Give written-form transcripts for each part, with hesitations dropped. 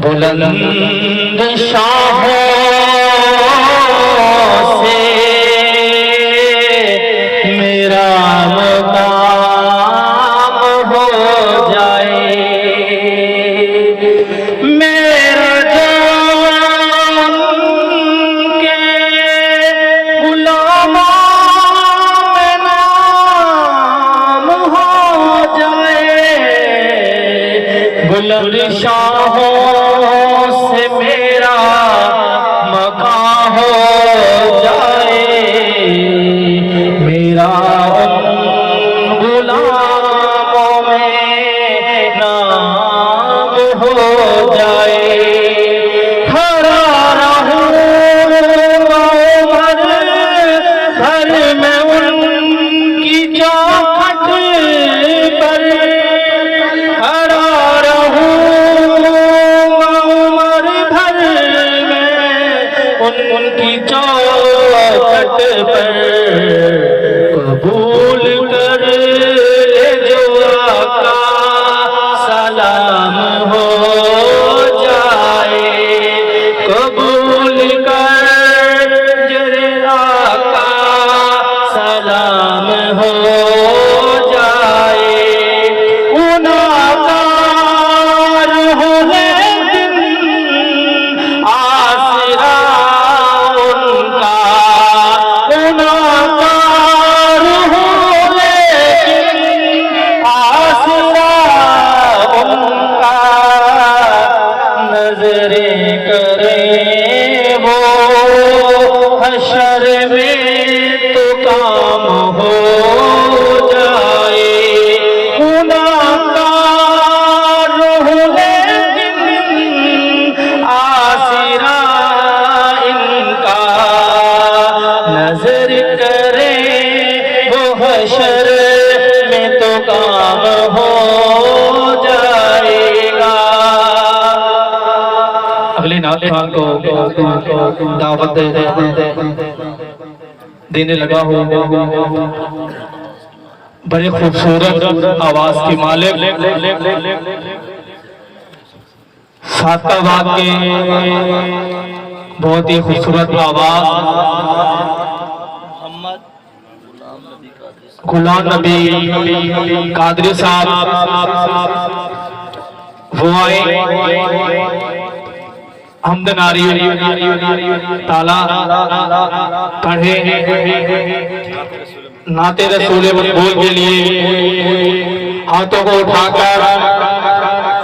بلند شاہوں سے میرا مقام ہو جائے، میرا جان کے غلاموں میں نام ہو جائے، بلند شاہوں سے میرا مقام ہو جائے، میرا غلاموں میں نام ہو جائے، کھڑا رہوں عمر بھر میں ان کی چوکھٹ پر، کھڑا رہوں عمر بھر میں ان کی چوکھٹ پر، قبول کر لے جو آقا سلام ہو جائے، قبول کر جرے آقا سلام ہو جائے، ان آقا روح دن آسرا ان کا، ان آقا روح دن آسرا ان کا، نظریں کریں وہ حشر میں تو کام ہو جائے، ان آقا روح دن آسرا ان کا، نظر کریں وہ حشر میں تو کام ہو جائے گا۔ اگلی نعت خان کو دعوت دینے لگا ہوں، بڑے خوبصورت آواز کی مالک، ساتھ آباد کے بہت ہی خوبصورت آواز غلام نبی قادری صاحب، وہ آئے حمد ناری تالا پڑھے، نعت رسول مقبول کے لیے ہاتھوں کو اٹھا کر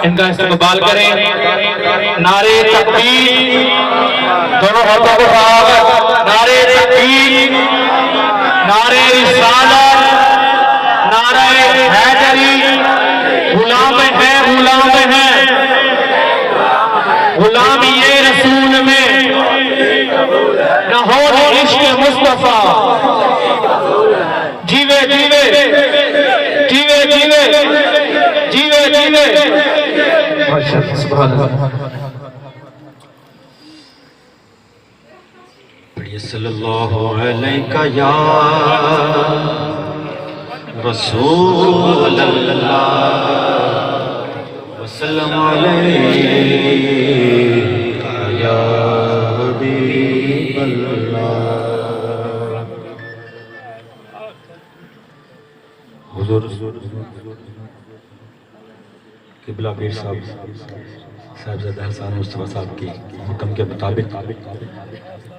ان کا استقبال کریں، نعرے تکبیر، دونوں ہاتھوں کو اٹھا کر نعرے تکبیر، نعرے رسالت، نعرہ حیدری، غلام ہے غلام ہے، غلام یہ رسول میں نہ ہو عشق مصطفیٰ، جیوے جیوے جیوے جیوے جیوے جیوے، سبحان اللہ۔ صلی اللہ علیہ یا رسول اللہ وسلم علیہ یا حبیب اللہ۔ حضور قبلہ پیر صاحبزادہ حسان مصطفیٰ صاحب کی حکم کے مطابق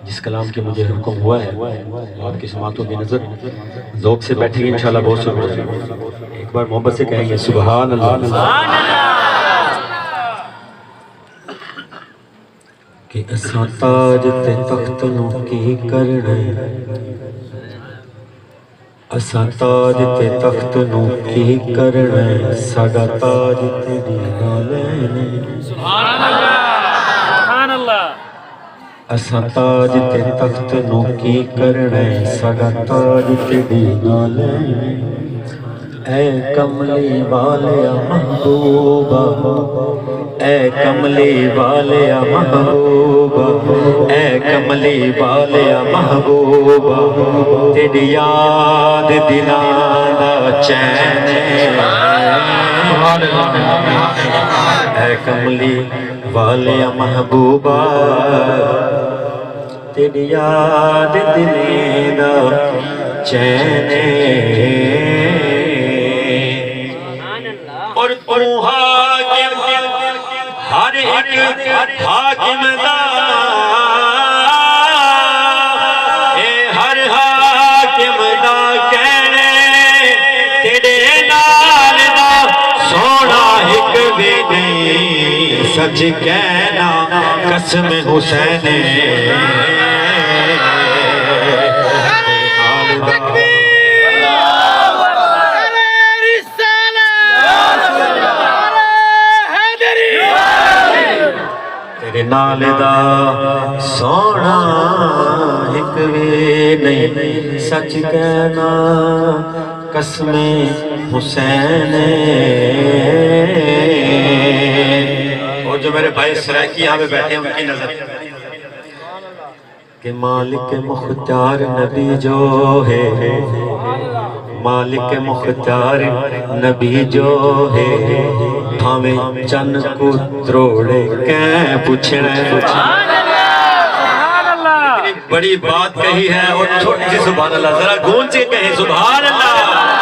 جس کلام کی مجھے حکم ہوا ہے، آپ کی سماعتوں کی نظر ذوق سے بیٹھیں گے انشاءاللہ، بہت شکریہ۔ ایک بار محبت سے کہیں گے سبحان اللہ۔ کہ اساں تاج تے تخت نو کی کرنا، اساں تاج تے تخت نو کی کرنا، ساڈا تاج تیری گالے۔ سبحان اللہ سبحان اللہ۔ اساں تاج تے تخت نو کی کرنا، ساڈا تاج تیری گالے۔ اے کملی والیا محبوبہ، اے کملی والیا محبوبہ، اے کملی والیا محبوبہ، تیری یاد دلاں دا چین، ہے کملی والے محبوبہ تیری یاد دلی دا چین اور تو حاکم ہر ایک حاکم دا اے ہر حاکم دا کہنے تیرے نال دا سونا ایک بھی نہیں سچ کہنا قسم حسین تیرے نال دا سونا ایک بھی نہیں سچ کہنا قسم حسین اور جو میرے بھائی سرائکی یہاں پہ بیٹھے ہیں ان کی نظر کہ مالک مختار نبی جو ہے مالک مختار نبی جو ہے ہمیں چن کو تروڑے کہیں پوچھنے اتنی بڑی بات کہی ہے اور چھوٹی سی سبحان اللہ ذرا گونج کے کہیں سبحان اللہ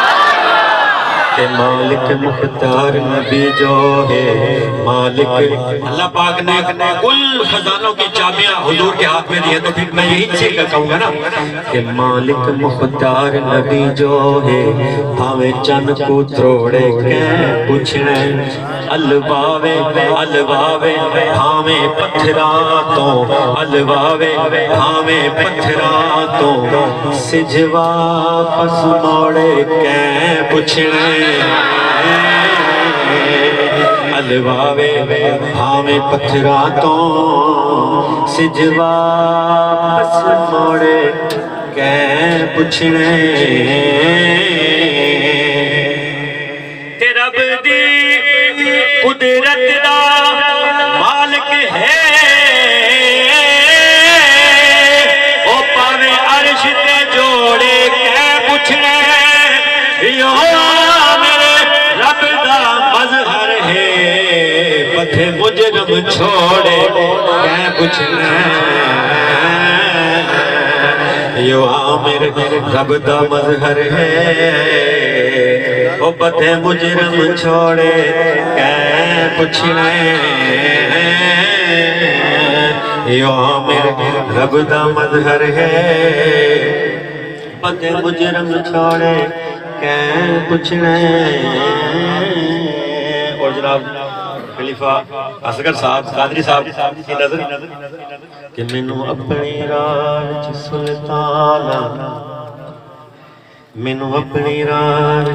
کہ مالک مختار نبی جو ہے مالک اللہ پاک نے کل خزانوں کی چابیاں حضور کے ہاتھ میں دی ہے تو پھر میں یہی چیز کا کہوں گا نا کہ مالک مختار نبی جو ہے ہمیں چن کو تروڑے کہیں پوچھنے الواوے الواوے ہمیں پتھراتوں الواوے ہمیں پتھراتوں سجوا پس موڑے کہیں پوچھنے الواوے ہمیں پتھراتوں سجوا پس موڑے کہیں پوچھنے تیرا بدی قدرت دا مالک ہے او پاوے عرش تے جوڑے کہہ پوچھنے یو میرے رب دا مظہر ہے پتھے مجرم چھوڑے کہہ پوچھنے یو میرے رب دا مظہر ہے او پتھے مجرم چھوڑے کہیں پوچھنے یو میرے رب دا مظہر ہے پتھے مجرم چھوڑے کہیں پوچھنے اور جناب خلیفہ اصغر صاحب قادری صاحب کی نظر کہ مینوں اپنی راج سلطانہ مینوں اپنی راج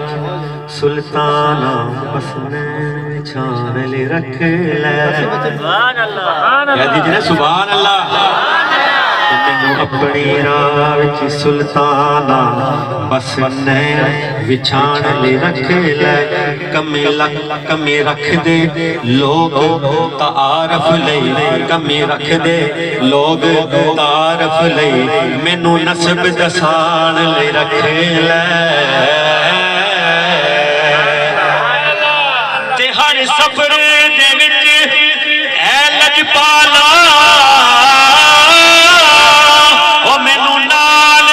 سلطانہ بسنے چھان لے رکھ لے سبحان اللہ کہہ دیجئے سبحان اللہ مینوں اپنی راج سلطانہ بسنے وچھان لے رکھ لے کمی رکھ دے لوگ تعارف لئی کمی رکھ دے لوگ تعارف لئی مینوں نسب دسان لے رکھ لے تے ہر سفر دے وچ اے لجپالا او مینوں نال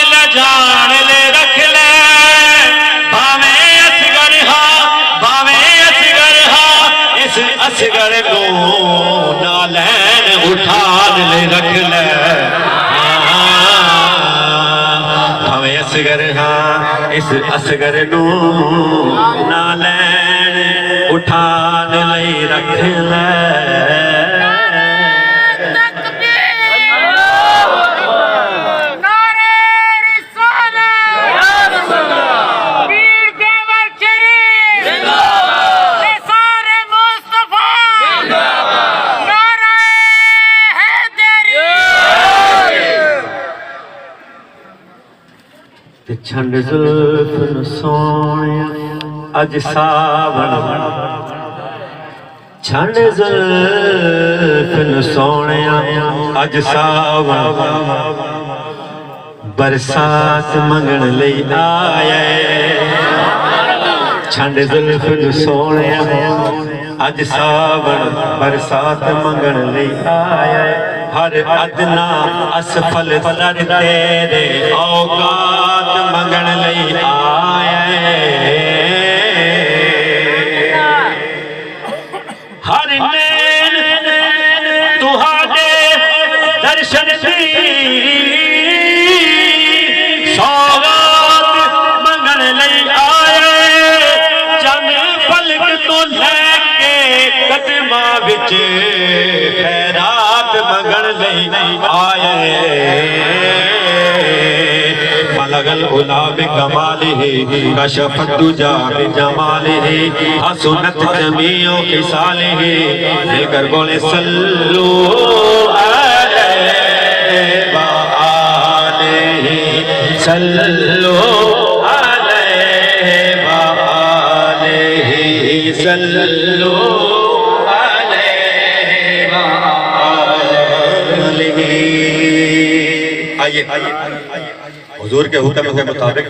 لے جان لے رکھ لے بھاویں اصغر ہاں اس اصغر کو نالین اٹھان لے رکھ لے بھاویں اصغر ہاں اس اصغر کو نالین اٹھان لے رکھ لے چھنڈ زلف نو سونیا اج ساون چھنڈ زلف نو سونیا اج ساون برسات منگن لئی آئے چھنڈ زلف نو سونیا اج ساون برسات منگن لئی آیا ہے ہر ادنا اسفل سر تیرے اوقات منگن لئی آیا ہے ہر نین تہاڈے درشن دی سوغات منگن لئی آئے چند پلک تو لے کے قدماں وچ خیرات منگن لئی آئے بلغ العلا بکمالہ کشف الدجا بجمالہ حسنت جمیع خصالہ مل کر بولے صلو علیہ وآلہ صلو علیہ وآلہ صلو علیہ وآلہ آئیے حضور کے حکم کے مطابق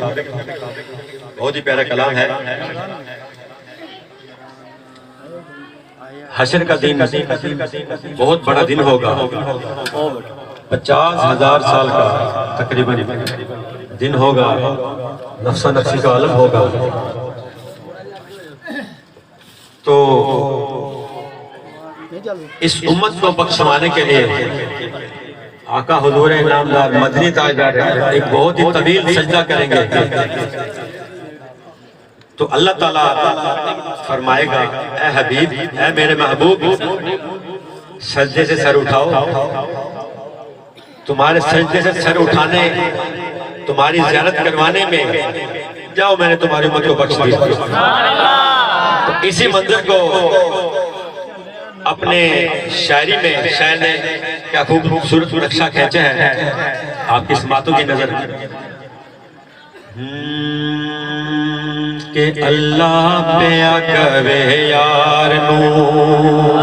بہت ہی پیارا کلام ہے حشر کا دن بہت بڑا دن ہوگا 50,000 سال کا تقریباً دن ہوگا نفس نفسی کا عالم ہوگا تو اس امت کو بخشوانے کے لیے آقا حضور نامدار مدنی تاجدار ایک بہت ہی طویل سجدہ کریں گے تو اللہ تعالیٰ فرمائے گا اے حبیب اے میرے محبوب سجدے سے سر اٹھاؤ تمہارے سجدے سے سر اٹھانے تمہاری زیارت کروانے میں جاؤ میں نے تمہاری امت کو بخش دیا تو اسی منظر کو اپنے شاعری میں شاعر نے کیا خوبصورت نقشہ کھینچا ہے آپ کی سماعتوں کی نظر کہ اللہ پیا کرے یار نو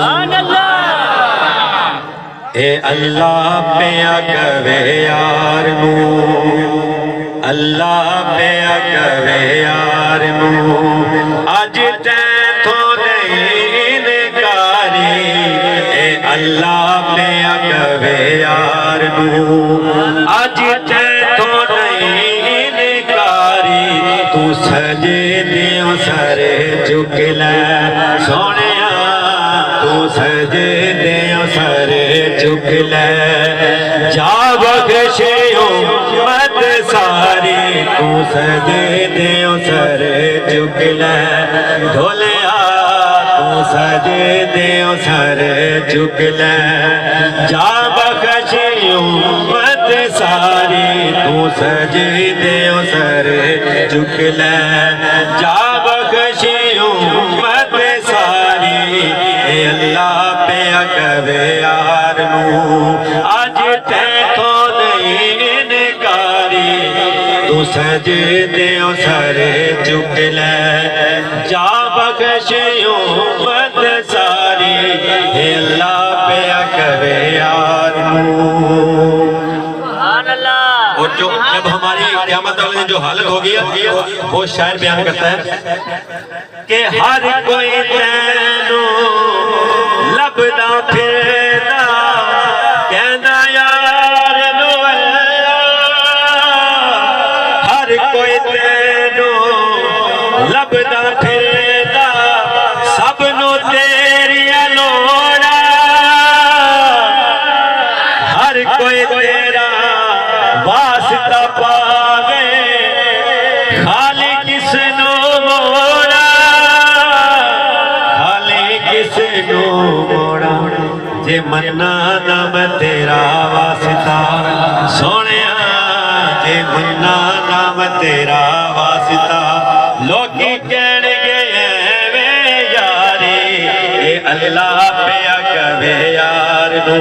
اے اللہ پیا کرے یار نو اللہ پیا کرے یار نو اج اللہ پیا کرے یار نو اج تے تو نہیں نکاری تو سجے دیوں سر چک لے سونیا تو سجے دیوں سر چک لے جا بخشے امت ساری تو سجے دیوں سر چک لے ڈھولیا سجے دیوں سر چک لے جا بخشی امت ساری تو سجے دیوں سر چک لے جا بخشی امت ساری اے اللہ پیا کرے یار نو اج تے تو نہیں نکاری تو سجے دیوں سر چک لے جا بخشی امت ساری اے اللہ پیا کرے یار اور جب ہماری قیامت والے دن جو حالت ہوگی وہ شاعر بیان کرتا ہے کہ ہر کوئی تینو لبدا پھردا کہندا یار نو اللہ ہر کوئی تینو لبدا پھردا سب نو تیریاں لوڑا ہر کوئی تیرا واسطہ پاوے خالی کس نو موڑا خالی کس نو موڑا جے مننا نام تیرا واسطہ سونیا جے مننا نام تیرا واسطہ لوگی کہن گے یاری اے اللہ پیا کرے یار نو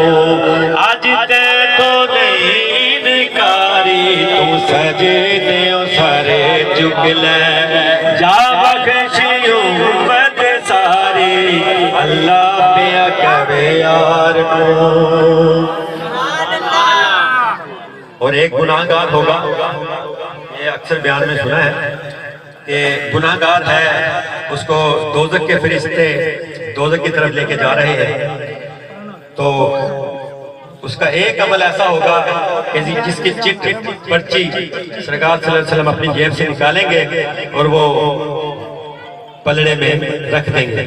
اج تے تو نہیں نکاری تو سجے دیوں سر چک لے جا بخشی امت ساری اللہ پیا کرے یار نو اور ایک گناہگار ہوگا یہ اکثر بیان میں سنا ہے کہ گناہگار ہے اس کو دوزخ کے فرشتے دوزخ کی طرف لے کے جا رہے ہیں، تو اس کا ایک عمل ایسا ہوگا کہ جس کی چٹ پرچی سرکار صلی اللہ علیہ وسلم اپنی جیب سے نکالیں گے اور وہ پلڑے میں رکھ دیں گے۔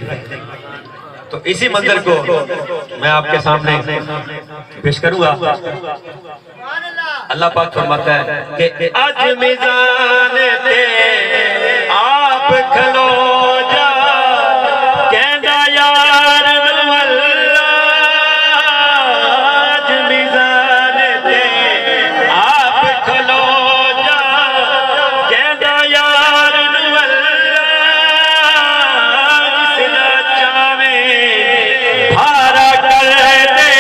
تو اسی منظر کو میں آپ کے سامنے پیش کروں گا۔ اللہ پاک فرماتا ہے کہ آج میزان تے آپ کھلو جا کہندا یار اللہ، آج میزان تے آپ کھلو جا کہندا یار اللہ، جس نہ چاہے بھارا کر دے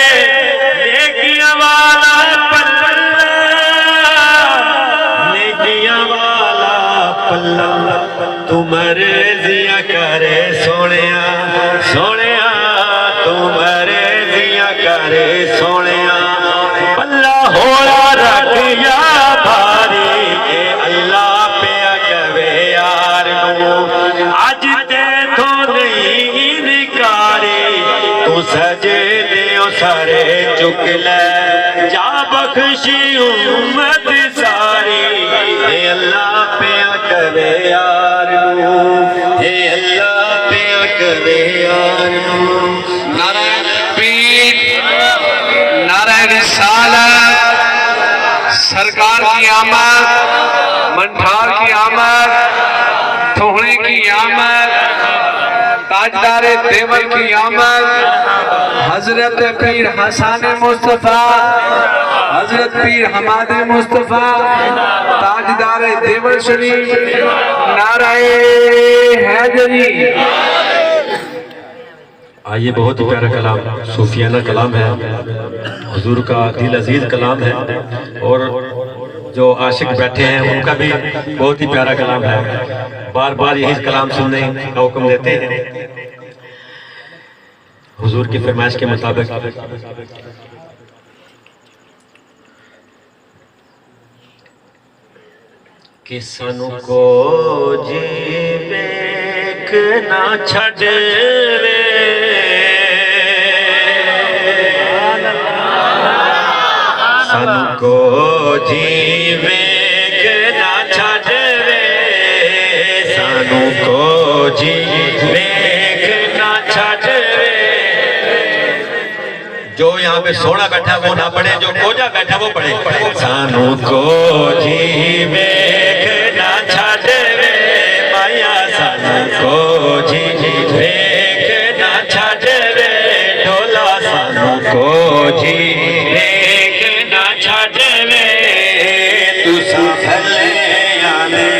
نیکیاں والا پلہ، نیکیاں والا پلہ تو مرضیاں کرے سونیا، سونیا تو مرضیاں کرے سونیا، پلہ ہویا رکھ یا بھاری اے اللہ پیا کہوے یار نو، اج تے تو نہیں نکاری تو سجدیوں سارے چک لے جا بخشی امت ساری، اے اللہ پیا کہوے یار نو، اے اللہ پیا کہوے یار نو۔ نعرہ تکبیر، نعرہ رسالت، سرکار کی آمد، منٹھار کی آمد، تھوڑے کی آمد، تاجدار دیور کی آمد، حضرت پیر حسن مصطفیٰ، حضرت پیر حماد مصطفیٰ، تاجدار دیور شریف، نعرہ حیدری۔ آئیے، بہت ہی پیارا کلام، صوفیانہ کلام ہے، حضور کا دل عزیز کلام ہے، اور جو عاشق بیٹھے ہیں ان کا بھی بہت ہی پیارا کلام ہے، بار بار یہی کلام سننے کا حکم دیتے ہیں حضور کی فرمائش کے مطابق۔ کہ سانو کو جی ویکھ نہ چھڈوے، سانو کو جی ویکھ نہ چھڈوے، سانو کو جی ویکھ نہ چھڈوے، جو یہاں پہ سونا بیٹھا وہ نہ پڑھے، جو کوجا بیٹھا وہ پڑھے، سانو کو جی ویکھ نہ چھڈوے مایا، سانو کو جی ویکھ نہ چھڈوے ڈھولا، سانو کو جی ویکھ نہ چھڈوے، تساں بھلے آنے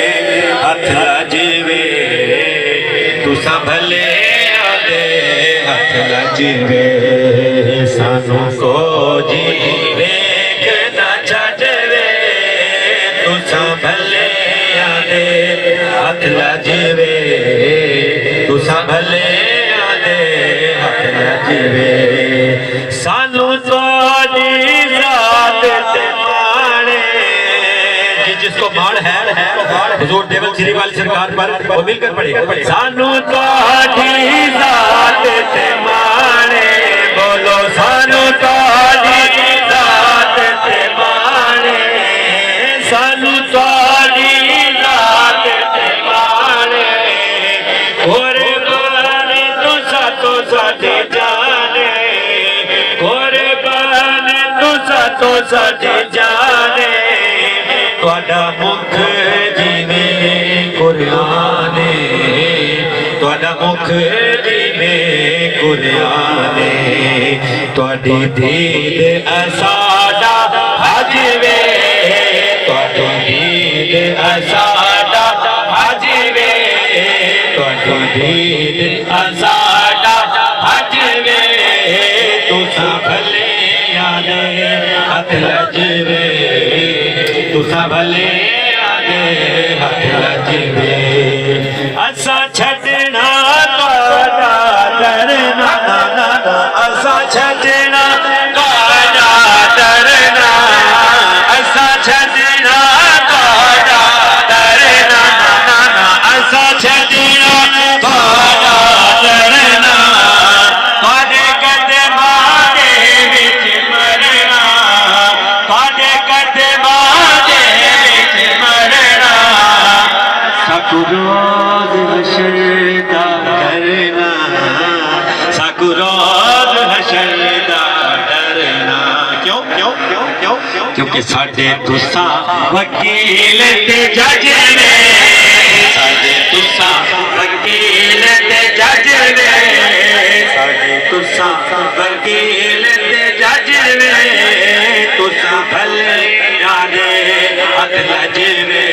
ہتھ لجوے، تساں بھلے آنے ہتھ لجوے، سانو کو جی ویکھ نہ چھڈوے، تساں بھلے آنے ہتھ لجوے، تساں بھلے آنے ہتھ لجوے، سانو تواڈی ذات تے مانے، جس کو مان ہے حضور دیول سری والی سرکار پر وہ مل کر پڑھے، سانو تواڈی ذات تے مانے، بولو سانو تواڈی ذات تے مانے، سانو تواڈی ذات تے مانے، قربان تساں تو ساڈی جانے، قربان تساں تو ساڈی جانے، تواڈا مکھ جیویں قرآن، تواڈا مکھ جیویں قرآن، تواڈی دید اساڈا حج وے، تواڈی دید اساڈا حج وے، تواڈی دید اساڈا حج وے، تساں بھلے آنے ہتھ لجوے، تساں بھلے آنے ہتھ لجوے، اساں چھڈنا تواڈا ڈرنا، اساں چھڈنا تواڈا ڈرنا، اساں چھڈنا تواڈا ڈرنا، اساں چھڈنا روز حشر دا ڈرنا کیوں کیوں کیوں کیوں کیونکہ ساڈے تساں وکیل تے جج نے ساڈے تساں وکیل تے جج نے ساڈے تساں وکیل تے جج نے تساں بھلے آدے ہتھ لجوے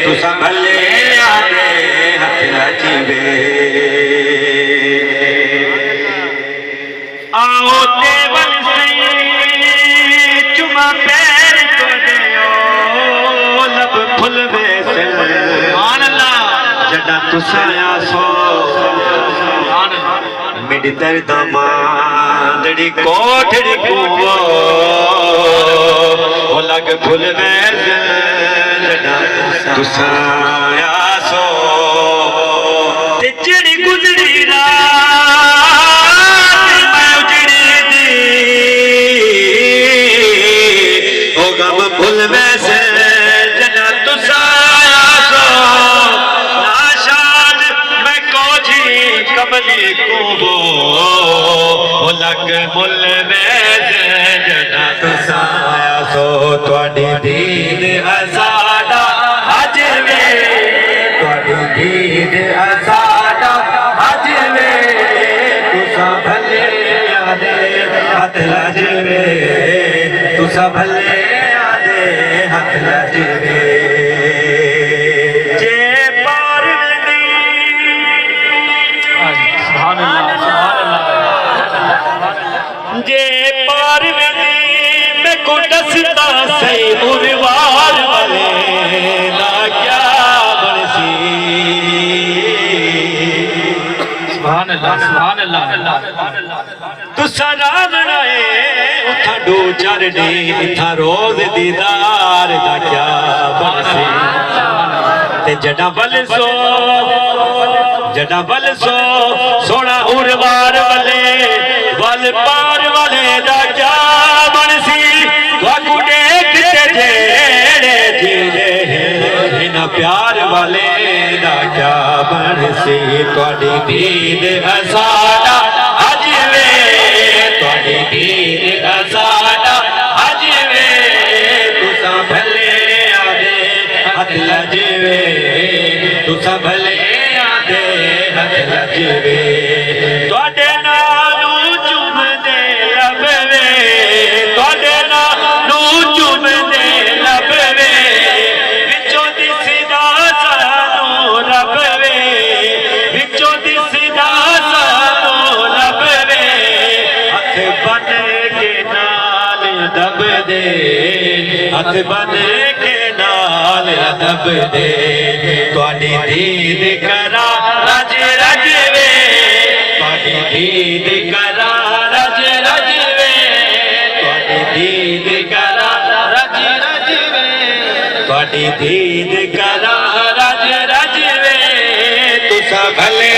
تساں بھلے آدے ہتھ لجوے آؤ دیول سی چما پیر کو دیو لب پھل ویسے سبحان اللہ جڑا تساں آسو میری درد ماندڑی کوٹھڑی کو لگ پھل ویسے جڑا تساں آسو تے جڑی گزری بھول میں سے جنا تسایا سو ناشاد میں کوجھی کملی کو لگ بھول میں سے جنا تسایا سو تواڈی دید ازاڈا حج وے تواڈی دید ازاڈا حج وے تساں بھلے آدے ہتھ لجوے تساں بھلے ہتھ لجوے جے پار ندی سبحان اللہ جے پار ندی میں کو دستا سی اروار والے لا کیا برسی سبحان اللہ تساں رامنا ہے اتھا ڈو چار ڈی اتھا روز دیدار دا کیا بنسی تے جڑا بل سو سونا اروار والے وال پار والے دا کیا بنسی تواکو دیکھ تے جیڑے جیلے ہنا پیار والے دا کیا بنسی تواڈی دید ازاڈا حج وے تواڈی دید ازاڈا حج وے تساں بھلے آدے ہتھ لجوے تساں بھلے آدے ہتھ لجوے تواڈے نالو چوم دے لب وے تواڈے نالو چوم دے لب وے وچوں دسدا سانوں رب وے وچوں دسدا سانوں رب وے ہتھ بن کے نال دب دے ہتھ بن کے نال دب دے تواڈی دید کرا رج رج وے تواڈی دید کرا رج رج وے تواڈی دید کرا رج رج وے تواڈی دید کرا رج رج وے تساں بھلے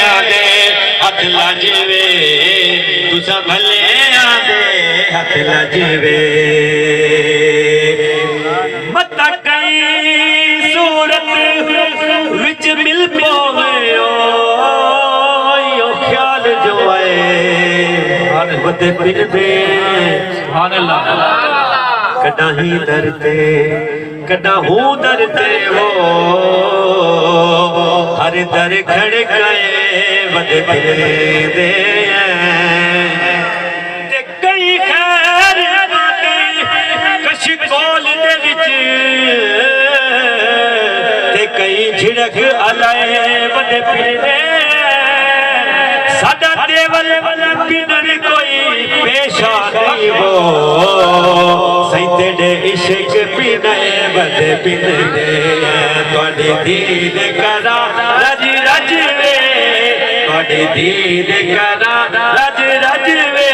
آدے ہتھ لجوے تساں بھلے آدے ہتھ لجوے متا کئی صورت وچ مل پوے خیال جو آئے ودے پن دے سبحان اللہ کڈا ہی درتے کڈا ہوں درتے وہ ہر در کھڑ گئے ودے پن دے تے کئی خیر باتی کش کول دے وچ تے کئی جھڑک علائے ودے پن دے ساڈا دیول پنن کوئی پیشا نہیں وہ سیتے دے عشق پینے ودے پن دے تواڈی دید کرا رج رج وے تواڈی دید کرا رج رج وے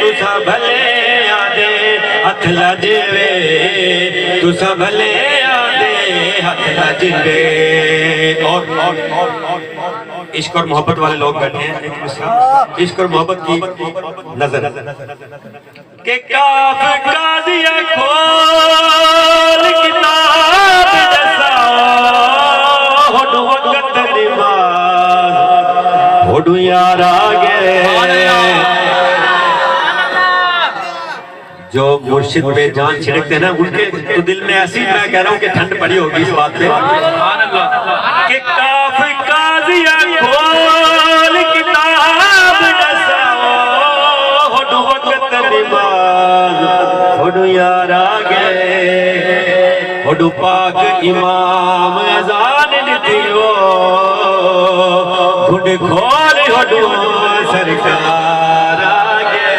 تساں بھلے آدے ہتھ لجوے تساں بھلے آدے ہتھ لجوے اور عشق اور محبت والے لوگ بیٹھے ہیں عشق اور محبت کی نظر کہ کاف قاضیہ کھول کتاب جیسا ہوڑ وقت نماز ہوڑ ہوڈو یار آگے جو مرشد پہ جان چھڑکتے ہیں نا ان کے تو دل میں ایسی میں کہہ رہا ہوں کہ ٹھنڈ پڑی ہوگی اس بات پہ کہ کاف قاضیہ کھول کتاب نساؤ ہوڈو وقت نماز ہوڈو یار آگے ہوڈو پاک امام اذان دیو گھڑ کھول ہوڈو سرکار آگے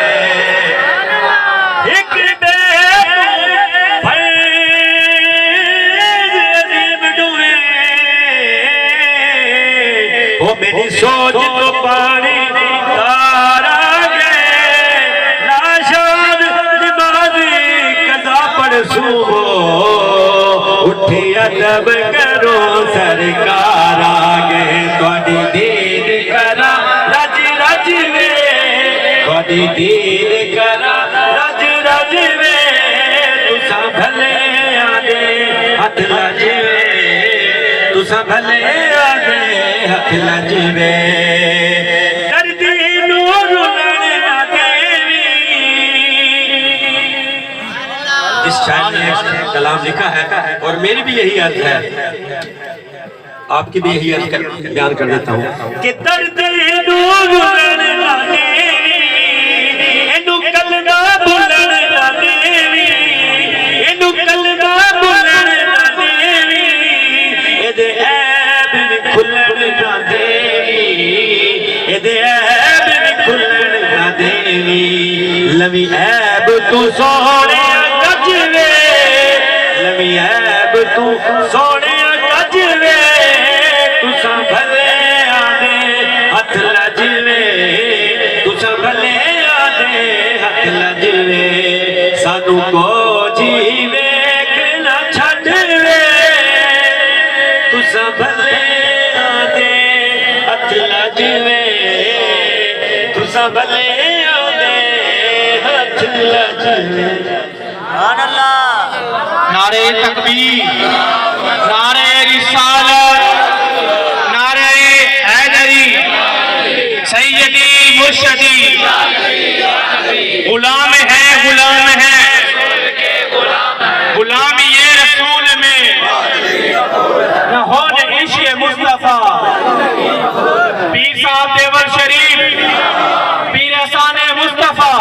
ایک بے فیض عظیم ڈوئے وہ میری سوچ تو پانی تار آگے ناشاد نمازی قضا پڑھ صبح اٹھی ادب کرو سرکار آگے تھوڑی دید کرا رج رج وے تھوڑی دید کرا رج رج وے تساں بھلے آدے ہتھ لج وے تساں بھلے آدے ہتھ لج وے دردی نور لڑنا دیوی اس شاعر نے ایک کلام لکھا ہے اور میری بھی یہی عرض ہے آپ کی بھی یہی عرض بیان کر دیتا ہوں کہ درد نور لڑنا دیوی اینو کلمہ بولنا دیوی اینو کلمہ بولنا دیوی ایدے عیب بھی کھلنا دیوی ایدے عیب بھی کھلنا دیوی لمی عیب تو سونے گجوے لمی عیب تو سونے گجوے تساں بھلے آدے ہتھ لجوے تساں بھلے آدے ہتھ لجوے سانو کو جی ویکھنا چھڈوے تساں بھلے آدے ہتھ لجوے تساں بھلے آدے ہتھ لجوے نعرہ تکبیر نعرہ رسالت نعرہ حیدری سیدی مرشدی غلام ہے غلام یہ رسول میں نہ ہون عشق مصطفیٰ پیر صاحب دیور شریف پیر احسان مصطفیٰ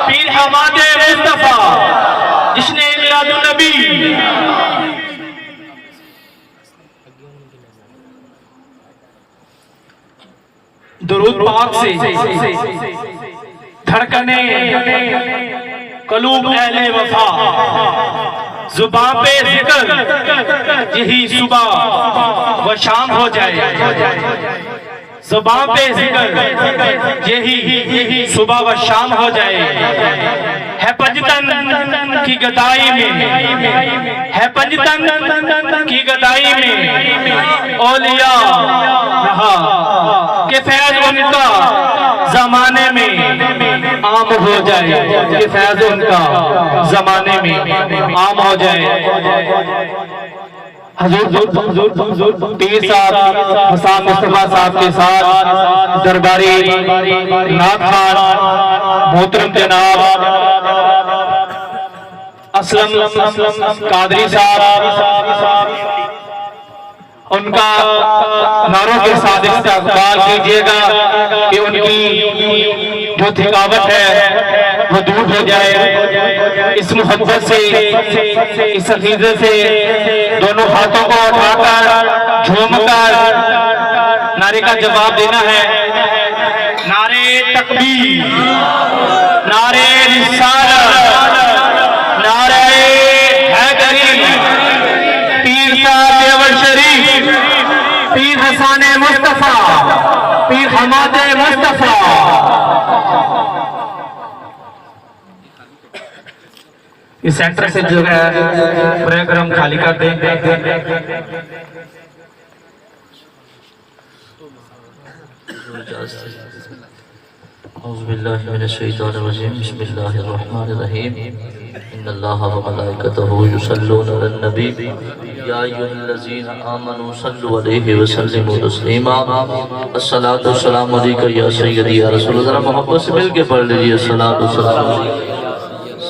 پیر حماد مصطفیٰ جس نے میلاد النبی درود پاک سے دھڑکنے قلوب اہل وفا زبان پہ ذکر یہی صبح و شام ہو جائے زبان پہ ذکر یہی صبح و شام ہو جائے ہے پنجتن کی گدائی میں ہے پنجتن کی گدائی میں اولیاء رہا کہ فیض ان کا زمانے میں عام ہو جائے کہ فیض ان کا زمانے میں عام ہو جائے حضور پیر صاحب حسان مصطفیٰ صاحب کے ساتھ درباری نعت خوان محترم جناب اسلم قادری صاحب ان کا نعروں کے ساتھ استقبال کیجئے گا کہ ان کی جو تھکاوٹ ہے وہ دور ہو جائے اس محبت سے اس عقیدے سے دونوں ہاتھوں کو اٹھا کر جھوم کر نعرے کا جواب دینا ہے نعرے تکبیر نعرے رسالت نعرے حیدری پیر صاحب دیور شریف پیر حسان مصطفیٰ پیر حماد مصطفیٰ اس سینٹر سے جو ہے پروگرام خالی کر دیں اعوذ باللہ من الشیطان الرجیم بسم اللہ الرحمن الرحیم ان اللہ و ملائکتہ یصلون علی النبی یا ایھا الذین آمنوا صلوا علیہ وسلموا تسلیما الصلاۃ والسلام علیک یا سیدی یا رسول اللہ. ذرا محبت سے مل کے پڑھ لیجیے الصلاۃ والسلام علیک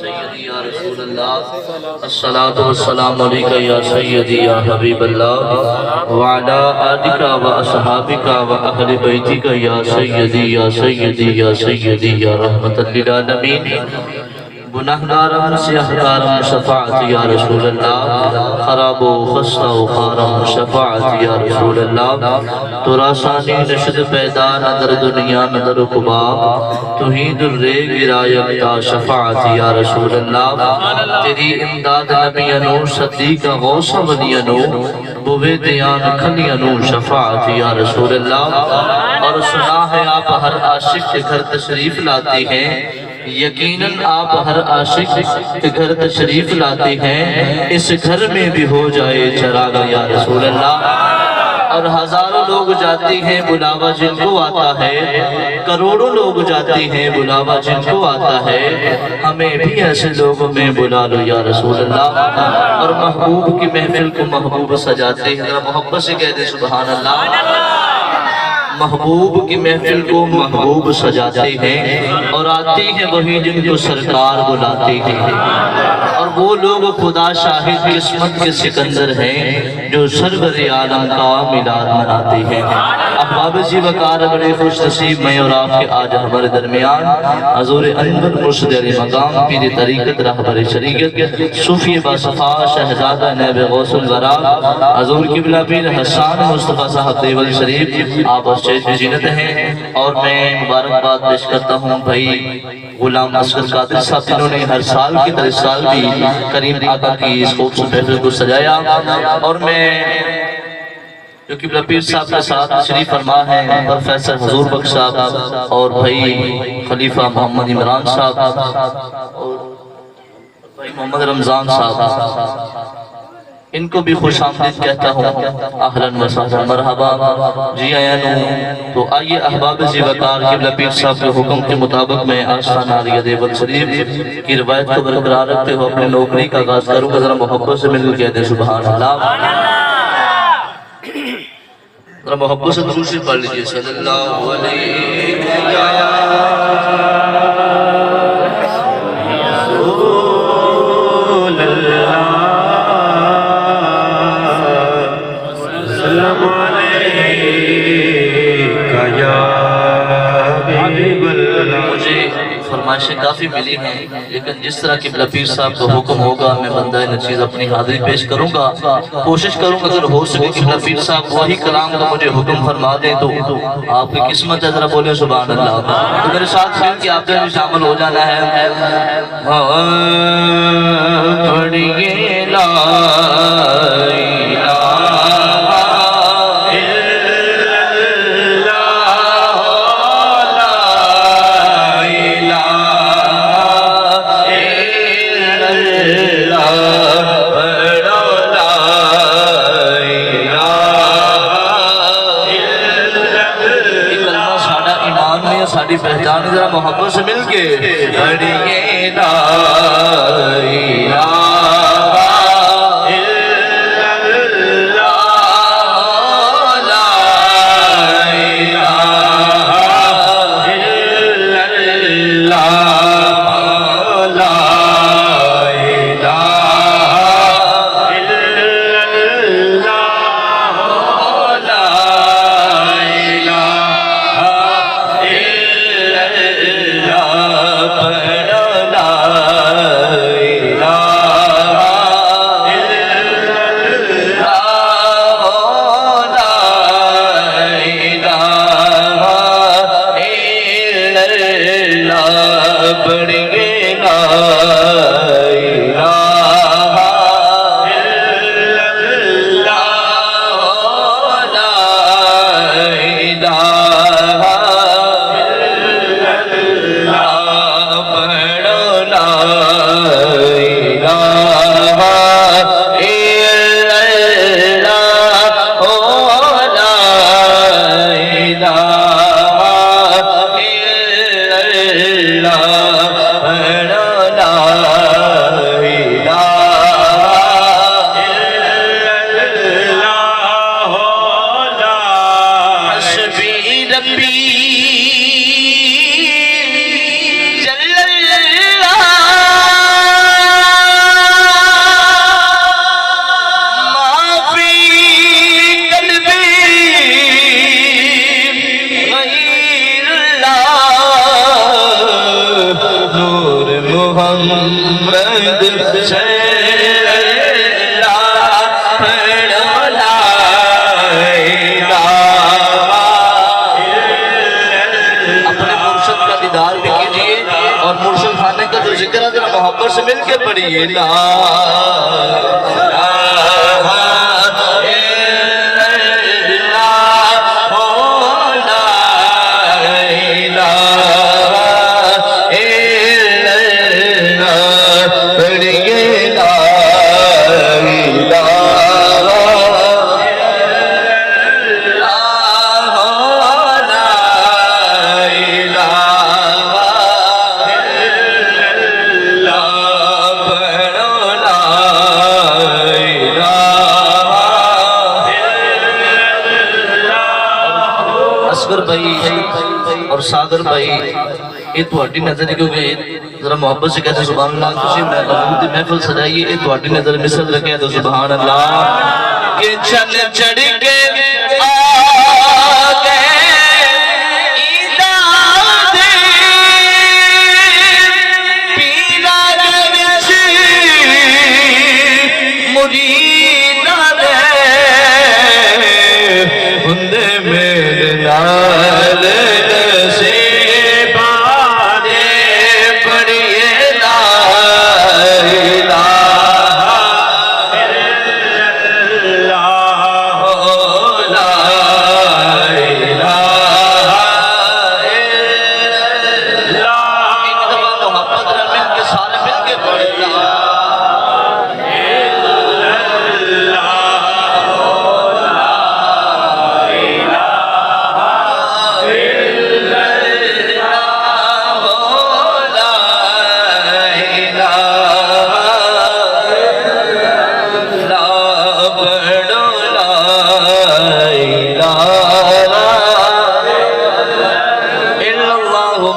سیدی یا رسول اللہ الصلاۃ والسلام علیک یا سیدی یا حبیب اللہ وعلی آلک و اصحابک و اہل بیتک یا سیدی یا سیدی یا سیدی یا رحمت للعالمین. گناہگارم سیاہکارم شفاعت یا رسول اللہ خراب و خستہ و خارم شفاعت یا رسول اللہ. تو راسانی نشد پیدا نظر دنیا نظر قبا توحید الرے گرایتا شفاعت یا رسول اللہ. تیری امداد نبیانو صدیق غوث ولیانو بوے دیان کھلیانو شفاعت یا رسول اللہ. اور سنا ہے آپ ہر عاشق کے گھر تشریف لاتے ہیں, یقیناً آپ ہر عاشق کے گھر تشریف لاتے ہیں, اس گھر میں بھی ہو جائے چراغ یا رسول اللہ. اور ہزاروں لوگ جاتے ہیں بلاوا جن کو آتا ہے, کروڑوں لوگ جاتے ہیں بلاوا جن کو آتا ہے, ہمیں بھی ایسے لوگوں میں بلا لو یا رسول اللہ. اور محبوب کی محفل کو محبوب سجاتے ہیں, ذرا محبت سے کہہ دیں سبحان اللہ. محبوب کی محفل کو محبوب سجاتے ہیں, اور آتے ہیں وہی جن کو سرکار بلاتے ہیں. اور وہ لوگ خدا شاہد قسمت کے سکندر ہیں جو سرور عالم کا میلاد مناتے ہیں. احباب جی وقار بڑے خوش نصیب میں اور آپ کے آج ہمارے درمیان حضور انور مرشد علی مقام پیر طریقت رہبر شریعت صوفی باصفا شہزادہ نیب غوث الورا حضور قبلہ پیر حسان مصطفیٰ صاحب دیول شریف آپ اسٹیج پہ زینت ہیں. اور میں مبارکباد پیش کرتا ہوں بھائی غلام اصغر قادری صاحب جنہوں نے ہر سال کی طرح اس سال بھی کریم آقا کی اس خوبصورت محفل کو سجایا. اور میں جو قبلہ پیر صاحب کے ساتھ تشریف فرما ہے پروفیسر حضور بخش صاحب اور بھائی خلیفہ محمد عمران صاحب اور بھائی محمد رمضان صاحب, ان کو بھی خوش آمدید کہتا ہوں, اہلاً و سہلاً مرحبا جی آیانو. تو آئیے احباب زی وقار قبلہ پیر صاحب کے حکم کے مطابق میں آستانہ علیہ دیوبند شریف کی روایت کو برقرار رکھتے ہو اپنی نوکری کا آغاز کروں گا. ذرا محبت سے مل کے کہہ دیں سبحان اللہ. ذرا محبت سے درود شریف پڑھ لیجیے صلی اللہ علیہ فرمائشیں کافی ملی ہیں, لیکن جس طرح قبلہ پیر صاحب کا حکم ہوگا میں بندہ نچیز اپنی حاضری پیش کروں گا. کوشش کروں گا اگر ہو سکے قبلہ پیر صاحب وہی کلام کا مجھے حکم فرما دیں تو آپ کی قسمت ہے. ذرا بولیں سبحان اللہ. تو میرے ساتھ مل کے آپ نے شامل ہو جانا ہے. پڑھیے لا پہچان. ذرا محبت سے مل کے پڑھیے لا الہ الا اللہ لا الہ الا اللہ لا الہ الا اللہ لا محمد اپنے مرشد کا دیدار بھی کیجئے اور مرشد خانے کا جو ذکر ہے ذرا محبت سے مل کے پڑھیے لا اور ساگر بھائی یہ تھوڑی نظر ہے کیونکہ ذرا محبت سے کہتے سبحان اللہ کسی محفل سجائیے یہ تھوڑی نظر مثل رکھے تو سبحان اللہ کہ چل چڑھ کے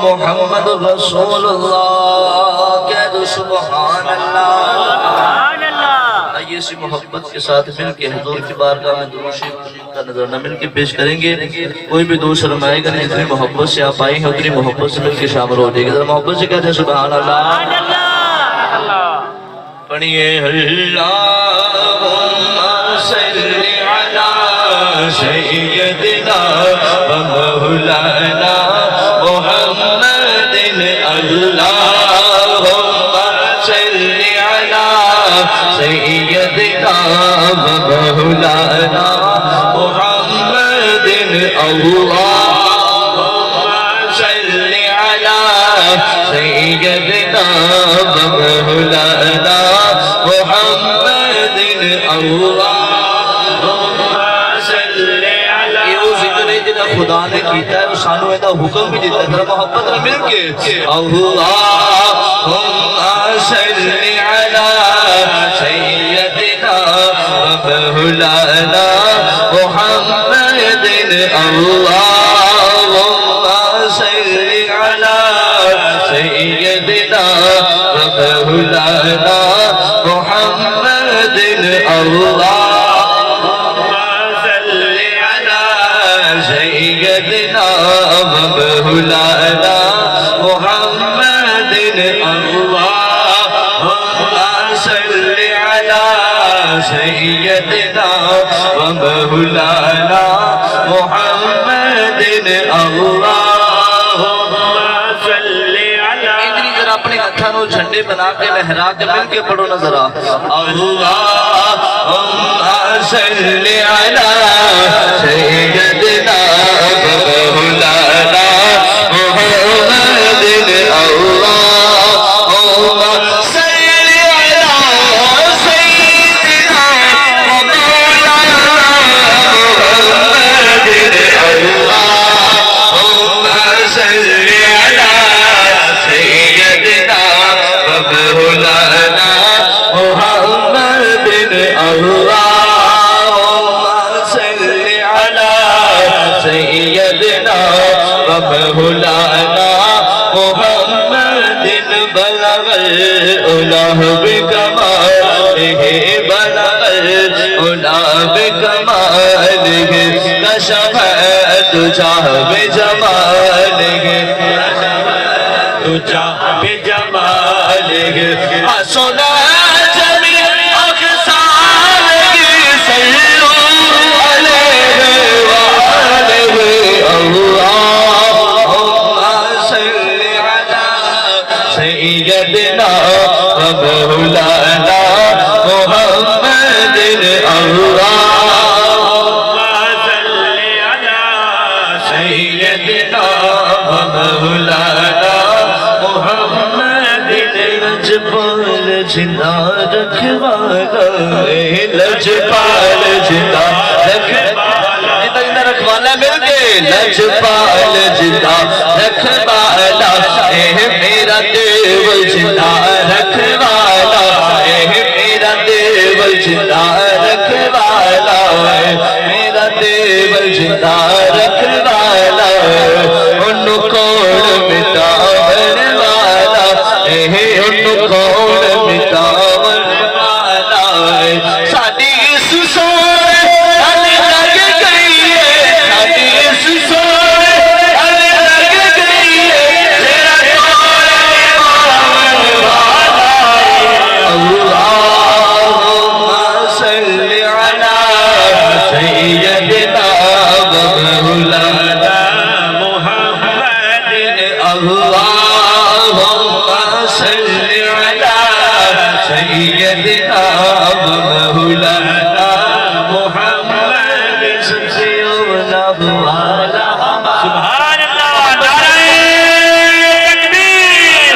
محمد رسول اللہ کہہ دو سبحان اللہ آئیے اسی محبت کے ساتھ مل کے حضور کی بارگاہ میں درود شریف کا نظرانہ مل کے پیش کریں گے کوئی بھی دو شرمائے گا نہیں جتنی محبت سے آپ آئیں ہیں اتنی محبت سے مل کے شامل ہو جائے گا ذرا محبت سے کہتے ہیں سبحان اللہ پڑھئے اللہم صلی علی سیدنا و مولانا محمد اللہم صلی علی سیدنا و مولانا محمد اللہم صلی علی سیدنا و مولانا محمد اللہم صلی علی یہ وہ ذکر ہے جنہا خدا نے کیتا ہے وہ سانو ایدہ حکم بھی دیتا ہے ذرا محبت رہا مل کے اللہم صلی علی سیدنا و مولانا محمد اللہم صلی علی سیدنا و مولانا محمد اللہم صلی علی سیدنا و مولانا محمد اللہم صلی علی سیدنا و مولانا محمد اللہم صلی علی اتنی ذرا اپنے ہتھانوں جھنڈے بنا کے لہرا کے مل کے پڑھو نظر اللہم صلی علی سیدنا و مولانا محمد اللہم صلی علی سیدنا و مولانا محمد اللہم صلی علی سیدنا و مولانا محمد اللہم صلی علی سیدنا و مولانا محمد بلغ العلا بکمالہ بلغ العلا بکمالہ کشف تجھا بجمالہ تجھا بجمالہ سیدنا و مولانا محمد اللہم صل علی سیدنا و مولانا محمد لجپال جنا رکھوالا لجپال جنا رکھوالا رکھوالا مل کے لجپال جنا رکھوالا اے میرا دیو جنا رکھوالا اے میرا دیو جنا رکھوالا میرا دیو جنا رکھوالا انہوں کون مٹاون والا انہوں کون مٹاون والا ساڈی اس سونے گل لگ گئی ہے ساڈی اس سونے گل لگ گئی ہے تیرا کون مٹاون والا اللہم صل علی سیدنا و مولانا محمد اللہم صل علی سیدنا و مولانا محمد سبحان اللہ نعرہ تکبیر،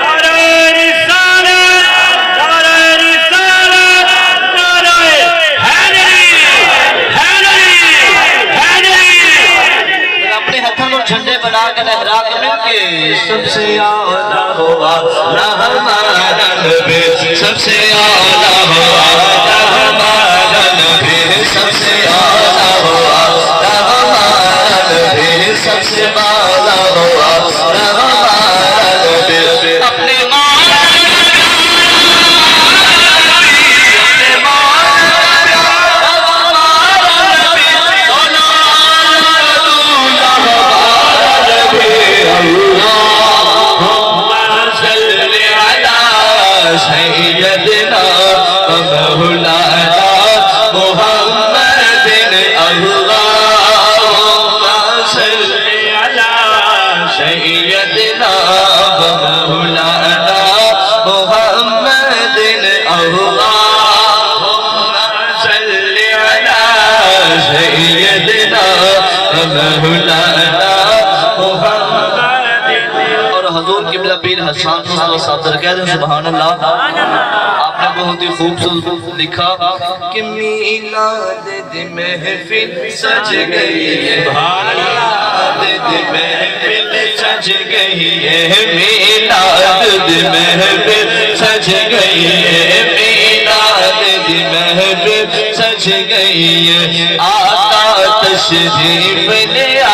نعرہ رسالت، نعرہ رسالت، نعرہ حیدری، حیدری، حیدری۔ اپنے ہتھوں کو جھنڈے بنا کے لہرا کے مل کے سب سے اعلیٰ ہوا نہ ہمارا نبی سب سے اعلیٰ ہوا نہ ہمارا نبی سب سے اعلیٰ ہوا نہ ہمارا نبی سب سے اعلیٰ ہوا نہ ہمارا نبی اپنے سیدنا و مولانا محمد اللہم صل علی سیدنا و مولانا محمد اللہم صل علی سیدنا و مولانا محمد اور حضور قبلہ پیر حسان مصطفیٰ صاحب در کہہ دیں سبحان اللہ آپ نے بہت ہی خوبصورت لکھا کہ میلاد دی محفل سج گئی ہے میلاد دی محفل سج گئی ہے میلاد دی محفل سج گئی ہے میلاد دی محفل سج گئی ہے آقا تشریف لے آ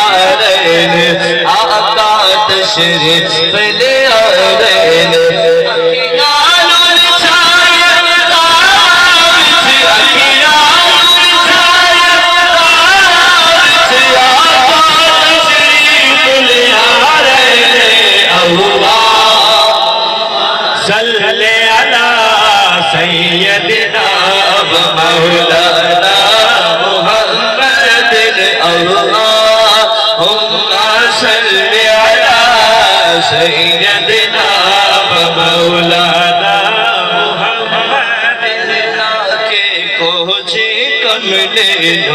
رہے ہیں آقا تشریف لے آ رہے ہیں سیدنا و مولانا محمد اللہم صل علی سیدنا و مولانا محمد کے کوچے کملے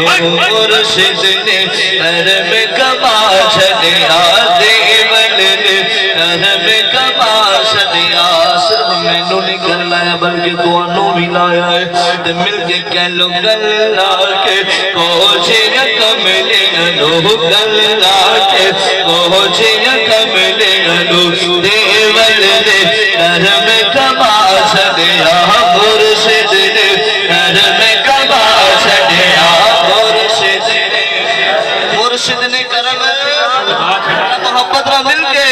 مرشد نے حرم کعبہ چھلیا دیوان نے حرم کعبہ چھلیا صرف میں نو نہیں کر لایا بلکہ توانو بھی لایا ہے تو مل کے کہہ لو گلہ کے کوچے کملے نو گلہ کے کوچے کملے نو دیوان نے حرم کعبہ چھلیا مرشد نے حرم کعبہ چھلیا مرشد نے کرم محبت را مل کے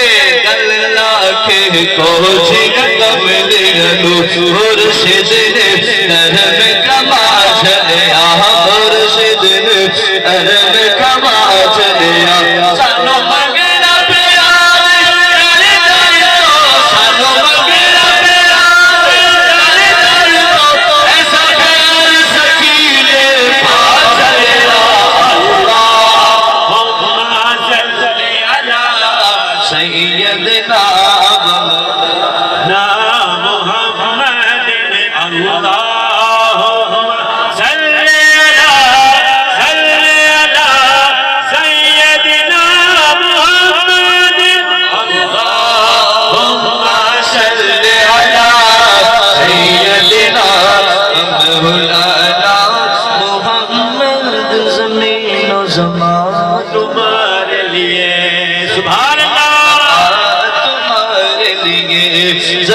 گلہ کے کوچے کملے نو مرشد نے حرم کعبہ چھلیا مرشد نے حرم کعبہ چھلیا سانو مگنا پیار سانو مگنا پیار ایسا خیر سکینے پا چھلیا اللہم صل علی سیدنا و مولانا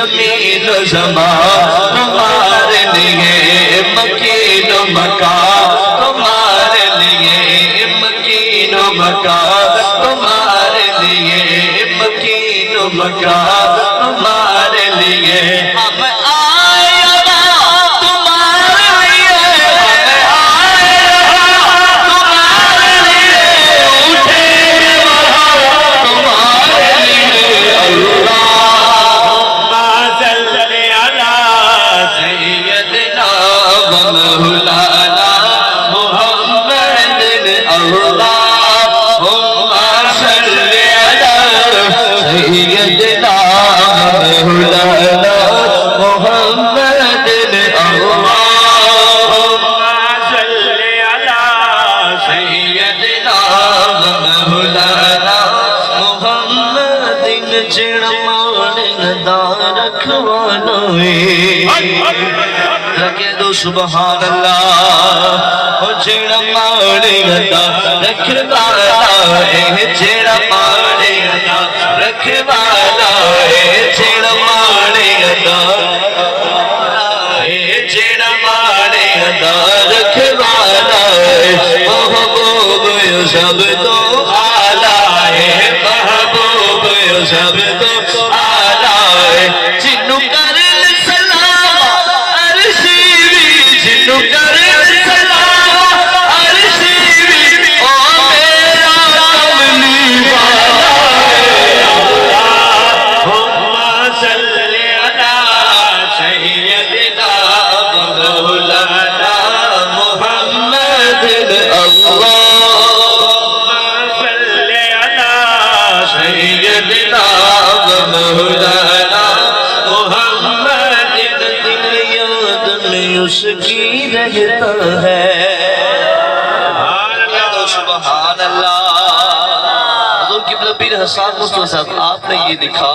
زمین و زمان تمہارے لیے مکین و مکان تمہارے لیے مکین و مکان تمہارے لیے مکین و مکان تمہارے لیے ہم آئے تمہارے لیے تمہارے لیے اٹھے تمہارے لیے اللہم صلی علی سیدنا و مولانا محمد اللہم صلی علی سیدنا و مولانا محمد اللہم صلی علی سیدنا و مولانا محمد جڑ مانگ دار رکھوانوے لگے دو سبحان اللہ او جڑ مانگ دار رکھوانا ہے جڑ مانگ دار رکھوانا ہے جڑ مانگ دار جڑ مانگ دار رکھوانا ہے محبوب سب تو آلہ ہے محبوب سب تو آلہ ہے جنو کر سلام عرشی بھی جنو کر سلام عرشی بھی او میرا کملی والا اللہم صلی علی سیدنا و مولانا محمد اللہم صلی علی سیدنا و مولانا محمد دل یاد میں اس کی رہتا ہے سبحان اللہ حضور قبلہ پیر حسان مصطفیٰ صاحب آپ نے یہ لکھا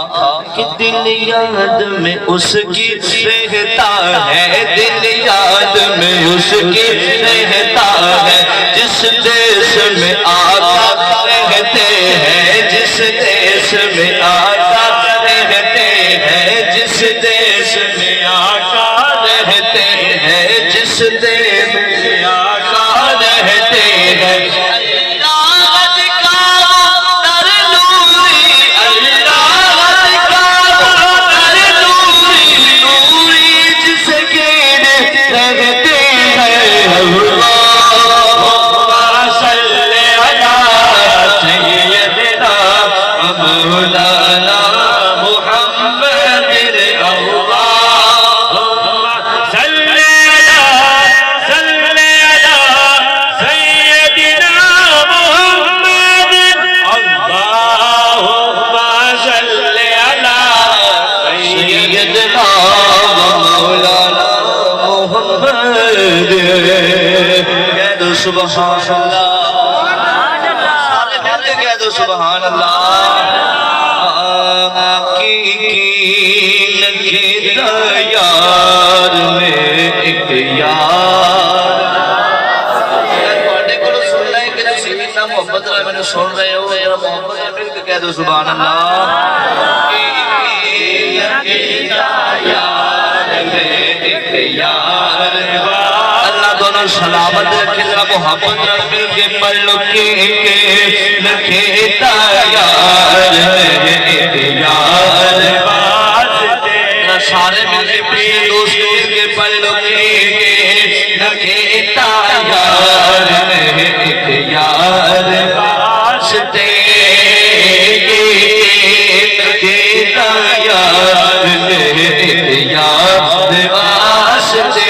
کہ دل یاد میں اس کی رہتا ہے دل یاد میں اس کی رہتا ہے جس دیش میں آقا رہتے ہیں جس دیش میں آقا رہتے ہیں جس دیش میں آقا رہتے ہیں جس دیش میں آقا رہتے ہیں سبحان اللہ سارے مل کے کہہ دو سبحان اللہ کی لگتا یار میں ایک یار پڑھنے کو سن رہے ہیں کہ جس اتنا محبت رہے میں نے سن رہے ہو یا محبت ہے مل کے کہہ دو سبحان اللہ کی لگتا یار میں ایک یار دونوں سلامت رکھے ذرا محبت رکھ مل کے پڑھ لو کے لکھیتا یار ایک یار ذرا سارے مل کے پڑھ دوست مل کے پڑھ لو کے لکھیتا یار ایک یار واسطے لکھیتا یار ایک یار واسطے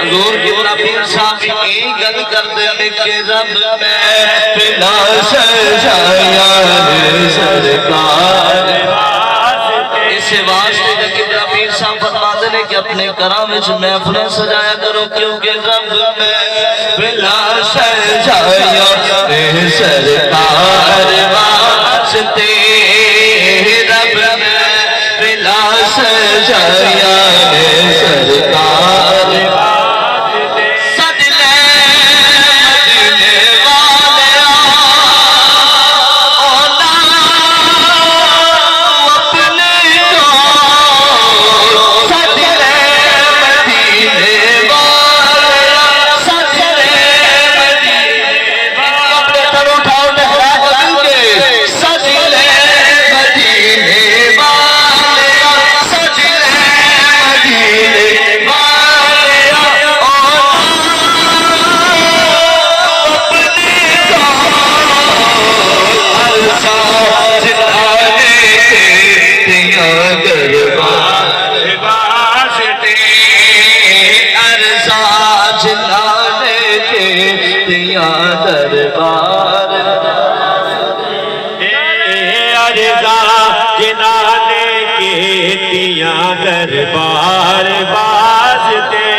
حضور کی پیر صاحب گل کردے نے کہ رب میں بلا سجایا سرکار اس واسطے کہ قبلہ پیر صاحب فرماتے ہیں کہ اپنے کرام وچ محفلیں سجایا کرو کیونکہ رب میں بلا سجایا سرکار واسطے رب میں بلا سجایا سرکار سج لے مدینے والیاں اولا اپنے کو سج لے مدینے والیاں سج لے مدینے اپنے سر اٹھاؤ لہرا بدل کے سج لے مدینے والیاں سج لے مدینے والیاں دربار واسطے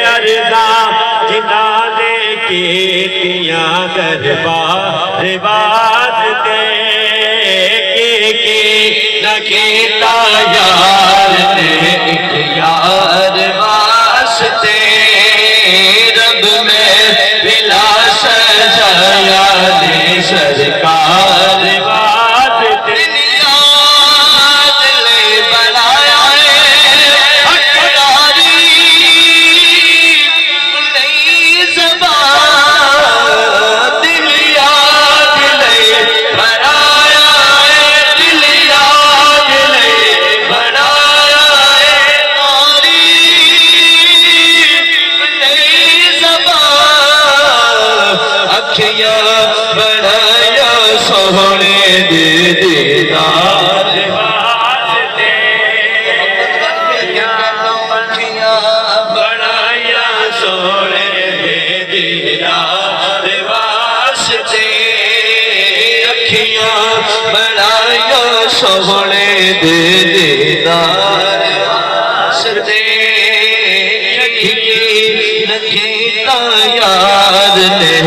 ارزاں جنانے کیتیاں دربار واسطے نہ کیتا یار نے ایک یار واسطے رب میں بلا سجایا نے سرکار واسطے بڑایا سونے دے دیدار واسطے بڑایا سونے دے دیدار واسطے اکھیاں بڑایا سونے دے دیدار واسطے نکھیتا یار نے